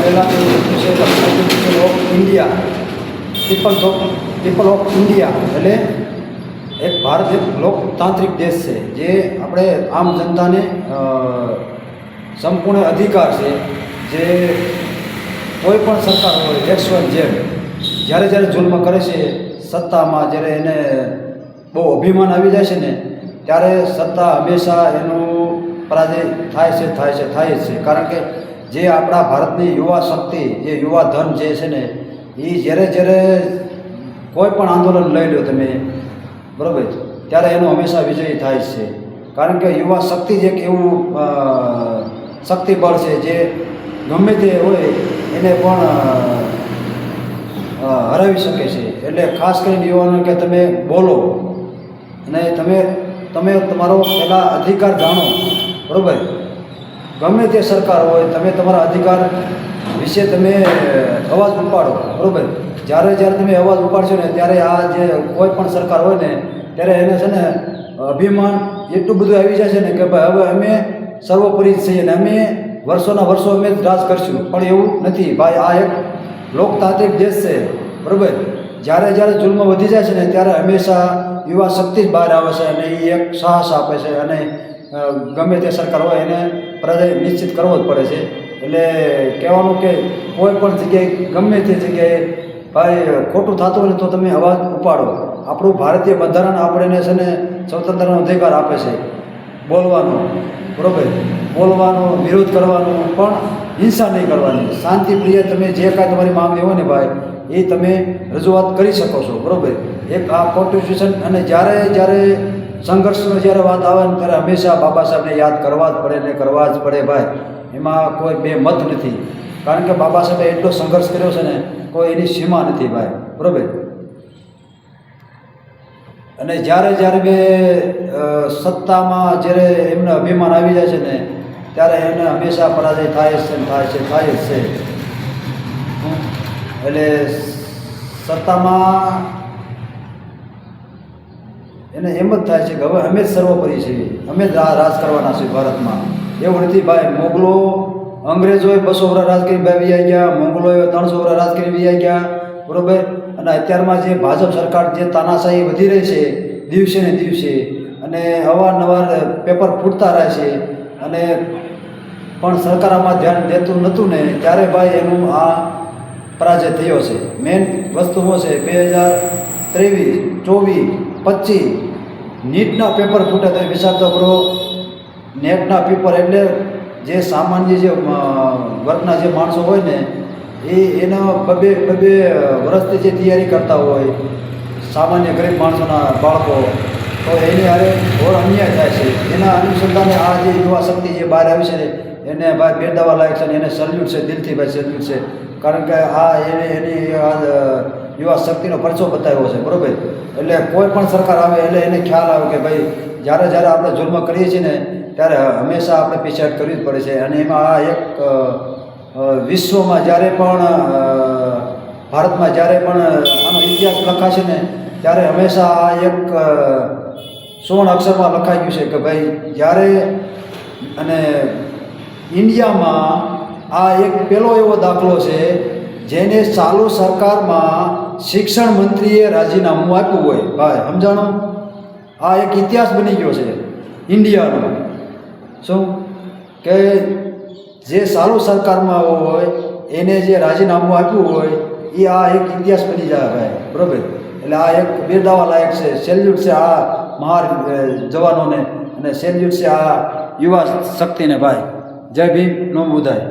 પહેલાંનું છે constitution of India, people of India એટલે ભારત એક લોકતાંત્રિક દેશ છે જે આપણે આમ જનતાને સંપૂર્ણ અધિકાર છે. જે કોઈ પણ સરકાર હોય XYZ જ્યારે જ્યારે જુલ્મ કરે છે સત્તામાં, જ્યારે એને બહુ અભિમાન આવી જાય છે ને ત્યારે સત્તા હંમેશા એનું પરાજય થાય જ છે. કારણ કે જે આપણા ભારતની યુવા શક્તિ, જે યુવા ધન જે છે ને એ જ્યારે કોઈ પણ આંદોલન લઈ લો તમે, બરાબર, ત્યારે એનો હંમેશા વિજયી થાય જ છે. કારણ કે યુવા શક્તિ જ એક એવું શક્તિબળ છે જે ગમે તે હોય એને પણ હરાવી શકે છે. એટલે ખાસ કરીને યુવાનો કે તમે બોલો અને તમે તમારો પહેલાં અધિકાર જાણો, બરાબર. ગમે તે સરકાર હોય તમે તમારા અધિકાર વિશે તમે અવાજ ઉપાડો, બરાબર. જ્યારે તમે અવાજ ઉપાડશો ને ત્યારે આ જે કોઈ પણ સરકાર હોય ને ત્યારે એને છે ને અભિમાન એટલું બધું આવી જાય છે ને કે ભાઈ હવે અમે સર્વોપરી છીએ ને અમે વર્ષોના વર્ષો અમે જ રાજ કરશું. પણ એવું નથી ભાઈ, આ એક લોકતાંત્રિક દેશ છે, બરાબર. જ્યારે જુલ્મ વધી જાય છે ને ત્યારે હંમેશા યુવા શક્તિ જ બહાર આવે છે અને એ એક સાહસ આપે છે અને ગમે તે સરકાર હોય એને પરાજય નિશ્ચિત કરવો જ પડે છે. એટલે કહેવાનું કે કોઈ પણ જગ્યાએ ગમે તે જગ્યાએ ભાઈ ખોટું થતું હોય ને તો તમે અવાજ ઉપાડો. આપણું ભારતીય બંધારણ આપણને છે ને સ્વતંત્રનો અધિકાર આપે છે બોલવાનો, બરાબર. બોલવાનો, વિરોધ કરવાનો, પણ હિંસા નહીં કરવાની. શાંતિપ્રિય તમે જે કાંઈ તમારી માંગણી હોય ને ભાઈ એ તમે રજૂઆત કરી શકો છો, બરાબર. એક આ કોન્સ્ટિટ્યુશન અને જ્યારે સંઘર્ષનો જ્યારે વાત આવે ને ત્યારે હંમેશા બાબા સાહેબને યાદ કરવા જ પડે ને કરવા જ પડે ભાઈ. એમાં કોઈ બે મત નથી. કારણ કે બાબા સાહેબે એટલો સંઘર્ષ કર્યો છે ને કોઈ એની સીમા નથી ભાઈ, બરાબર. અને જ્યારે બે સત્તામાં જ્યારે એમને અભિમાન આવી જાય છે ને ત્યારે એને હંમેશા પરાજય થાય જ છે. એટલે સત્તામાં એને એમ જ થાય છે કે હવે અમે જ સર્વોપરી છીએ, અમે જ રાજ કરવાના છીએ ભારતમાં. એવું નથી ભાઈ. મોગલો, અંગ્રેજોએ 200 વર્ષ રાજ કરી આવી ગયા, મોગલોએ 300 વર્ષ રાજ કરી આવી ગયા, બરાબર. અને અત્યારમાં જે ભાજપ સરકાર જે તાનાશાહી વધી રહી છે દિવસે ને દિવસે અને અવારનવાર પેપર ફૂટતા રહે છે અને પણ સરકાર આમાં ધ્યાન દેતું નહોતું ને ત્યારે ભાઈ એનું આ પરાજય થયો છે. મેઇન વસ્તુ શું છે 2023, 24, 25 નીટના પેપર ફૂટે તો વિચાર તો કરો. નેટના પેપર એટલે જે સામાન્ય જે વર્ગના જે માણસો હોય ને એના બબે વર્ષથી જે તૈયારી કરતા હોય સામાન્ય ગરીબ માણસોના બાળકો, તો એની હારે ઘોર અન્યાય થાય છે. એના અનુસંધાને આ જે યુવા શક્તિ જે બહાર આવી છે એને ભાઈ બિરદાવવા લાયક છે અને એને સલ્યુટ છે, દિલથી ભાઈ સલ્યુટ છે. કારણ કે આ એની યુવા શક્તિનો પરચો બતાવ્યો છે, બરાબર. એટલે કોઈ પણ સરકાર આવે એટલે એને ખ્યાલ આવે કે ભાઈ જ્યારે આપણે જુલ્મ કરીએ છીએ ને ત્યારે હંમેશા આપણે પીછાહટ કરવી જ પડે છે. અને એમાં આ એક વિશ્વમાં જ્યારે પણ ભારતમાં જ્યારે પણ આનો ઇતિહાસ લખાશે ને ત્યારે હંમેશા આ એક સુવર્ણ અક્ષરમાં લખાઈ ગયું છે કે ભાઈ જ્યારે અને ઇન્ડિયામાં આ એક પહેલો એવો દાખલો છે જેને ચાલુ સરકારમાં શિક્ષણ મંત્રીએ રાજીનામું આપ્યું હોય ભાઈ, સમજાણું. આ એક ઇતિહાસ બની ગયો છે ઇન્ડિયાનો. શું કે જે ચાલુ સરકારમાં હોય એને જે રાજીનામું આપ્યું હોય એ આ એક ઇતિહાસ બની જાય ભાઈ, બરાબર. એટલે આ એક બિરદાવવા લાયક છે. સેલ્યુટ છે આ મહાન જવાનોને અને સેલ્યુટ છે આ યુવા શક્તિને ભાઈ. જય ભીમ, નો બુધાય.